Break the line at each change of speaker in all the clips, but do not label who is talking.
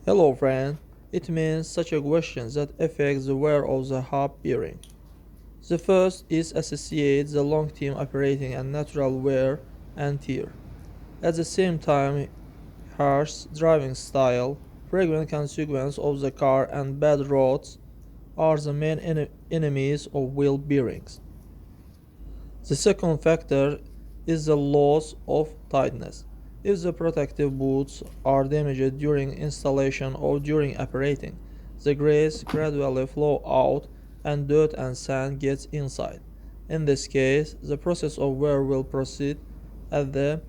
Hello friend, it means such a question that affects the wear of the hub bearing. The first is associate the long-term operating and natural wear and tear. At the same time, harsh driving style, frequent consequence of the car and bad roads are the main enemies of wheel bearings. The second factor is the loss of tightness. If the protective boots are damaged during installation or during operating, the grease gradually flow out and dirt and sand gets inside. In this case, the process of wear will proceed at the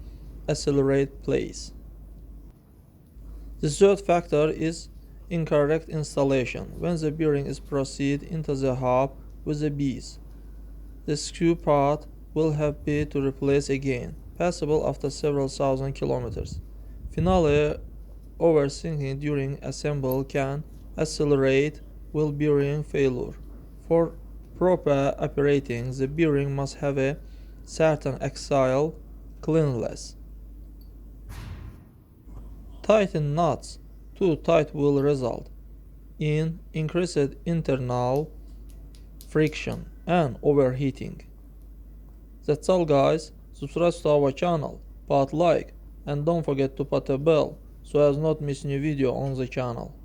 accelerated pace. The third factor is incorrect installation. When the bearing is proceed into the hub with the bees, the screw part will have be to replace again, passable after several thousand kilometers. Finally, overthinking during assembly can accelerate wheel bearing failure. For proper operating, the bearing must have a certain axial cleanliness. Tighten nuts too tight will result in increased internal friction and overheating. That's all guys, subscribe to our channel, put like and don't forget to put a bell so as not miss new video on the channel.